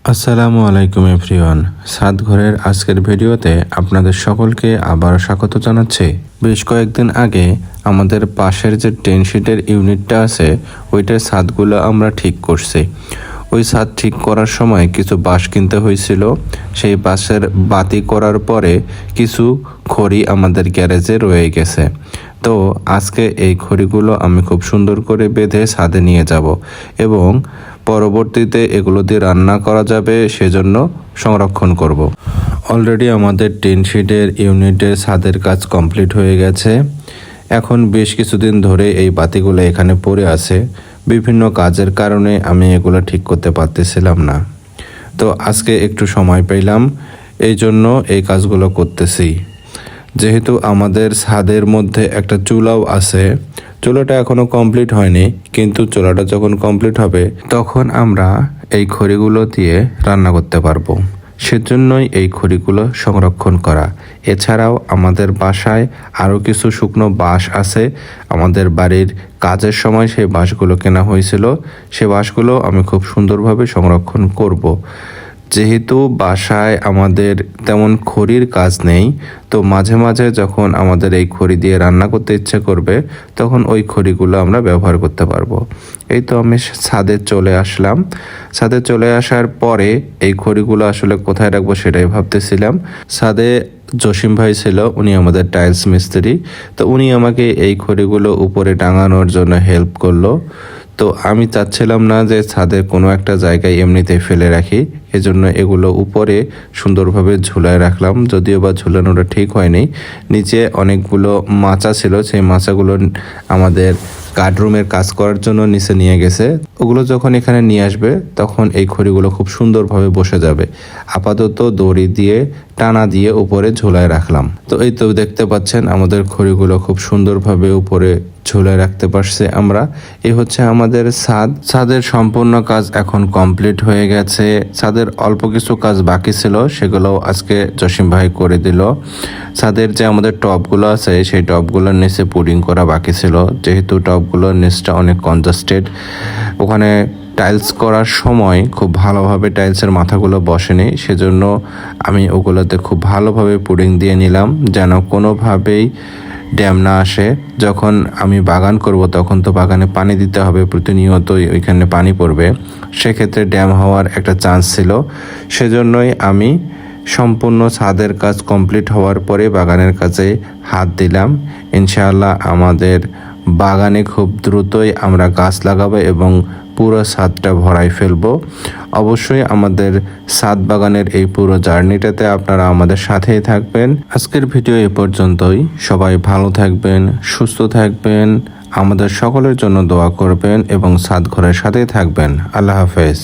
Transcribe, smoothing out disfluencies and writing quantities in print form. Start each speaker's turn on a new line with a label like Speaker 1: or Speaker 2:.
Speaker 1: আসসালামু আলাইকুম এভরিওয়ান। সাত ঘরের আজকের ভিডিওতে আপনাদের সকলকে আবার স্বাগত জানাচ্ছি। বেশ কয়েকদিন আগে আমাদের পাশের যে টেন শিটের ইউনিটটা আছে ওইটার ছাদগুলো আমরা ঠিক করছি। ওই ছাদ ঠিক করার সময় কিছু বাঁশ কিনতে হয়েছিল। সেই বাঁশের বাতি করার পরে কিছু খড়ি আমাদের গ্যারেজে রয়ে গেছে। তো আজকে এই খড়িগুলো আমি খুব সুন্দর করে বেঁধে ছাদে নিয়ে যাব এবং পরবর্তীতে এগুলো দিয়ে রান্না করা যাবে সেজন্য সংরক্ষণ করব। অলরেডি আমাদের টিন শিটের ইউনিটের ছাদের কাজ কমপ্লিট হয়ে গেছে। এখন বেশ কিছুদিন ধরে এই বাতিগুলো এখানে পড়ে আছে। বিভিন্ন কাজের কারণে আমি এগুলো ঠিক করতে পারতেছিলাম না। তো আজকে একটু সময় পেলাম, এই জন্য এই কাজগুলো করতেছি। যেহেতু আমাদের ছাদের মধ্যে একটা চুলাও আছে, চুলাটা এখনো কমপ্লিট হয়নি, কিন্তু চুলাটা যখন কমপ্লিট হবে তখন আমরা এই খড়িগুলো দিয়ে রান্না করতে পারবো। সেজন্যই এই খড়িগুলো সংরক্ষণ করা। এছাড়াও আমাদের বাসায় আরও কিছু শুকনো বাঁশ আছে। আমাদের বাড়ির কাজের সময় সেই বাঁশগুলো কেনা হয়েছিল। সে বাঁশগুলো আমি খুব সুন্দরভাবে সংরক্ষণ করব। যেহেতু বাসায় আমাদের তেমন খড়ির কাজ নেই, তো মাঝে মাঝে যখন আমাদের এই খড়ি দিয়ে রান্না করতে ইচ্ছে করবে তখন ওই খড়িগুলো আমরা ব্যবহার করতে পারবো। এই তো আমি ছাদে চলে আসলাম। ছাদে চলে আসার পরে এই খড়িগুলো আসলে কোথায় রাখবো সেটাই ভাবতেছিলাম। ছাদে জসিম ভাই ছিল, উনি আমাদের টাইলস মিস্ত্রি। তো উনি আমাকে এই খড়িগুলো উপরে টাঙানোর জন্য হেল্প করলো। তো আমি চাচ্ছিলাম না যে ছাদে কোনো একটা জায়গায় এমনিতে ফেলে রাখি, এজন্য এগুলো উপরে সুন্দরভাবে ঝুলায় রাখলাম। যদিও বা ঝুলানোটা ঠিক হয়নি, নিচে অনেকগুলো মাচা ছিল, সেই মাচাগুলো আমাদের গার্ডরুমের কাজ করার জন্য নিচে নিয়ে গেছে। ওগুলো যখন এখানে নিয়ে আসবে তখন এই খড়িগুলো খুব সুন্দরভাবে বসে যাবে। আপাতত দড়ি দিয়ে টানা দিয়ে উপরে ঝুলায় রাখলাম। তো এই তো দেখতে পাচ্ছেন আমাদের খড়িগুলো খুব সুন্দরভাবে উপরে ঝুলায় রাখতে পারছে আমরা। এই হচ্ছে আমাদের ছাদের সম্পূর্ণ কাজ এখন কমপ্লিট হয়ে গেছে। ছাদের অল্প কিছু কাজ বাকি ছিল, সেগুলো আজকে জসিম ভাই করে দিল। ছাদের যে আমাদের টবগুলো আছে সেই টবগুলোর নিচে পুডিং করা বাকি ছিল। যেহেতু টবগুলোর নিচটা অনেক কনজাস্টেড, ওখানে টাইলস করার সময় খুব ভালোভাবে টাইলসের মাথাগুলো বসেনি, সেজন্য আমি ওগুলোতে খুব ভালোভাবে পুডিং দিয়ে নিলাম যেন কোনোভাবেই ড্যাম না আসে। যখন আমি বাগান করব তখন তো বাগানে পানি দিতে হবে, প্রতিনিয়তই ওইখানে পানি পড়বে, সেক্ষেত্রে ড্যাম হওয়ার একটা চান্স ছিল। সেজন্যই আমি সম্পূর্ণ ছাদের কাজ কমপ্লিট হওয়ার পরে বাগানের কাজে হাত দিলাম। ইনশাআল্লাহ আমাদের বাগানে খুব দ্রুতই আমরা গাছ লাগাবো এবং পুরো ছাদটা ভরাই ফেলবো। অবশ্যই আমাদের ছাদ বাগানের এই পুরো জার্নিটাতে আপনারা আমাদের সাথেই থাকবেন। আজকের ভিডিও এ পর্যন্তই। সবাই ভালো থাকবেন, সুস্থ থাকবেন, আমাদের সকলের জন্য দোয়া করবেন এবং ছাদ ঘরের সাথেই থাকবেন। আল্লাহ হাফেজ।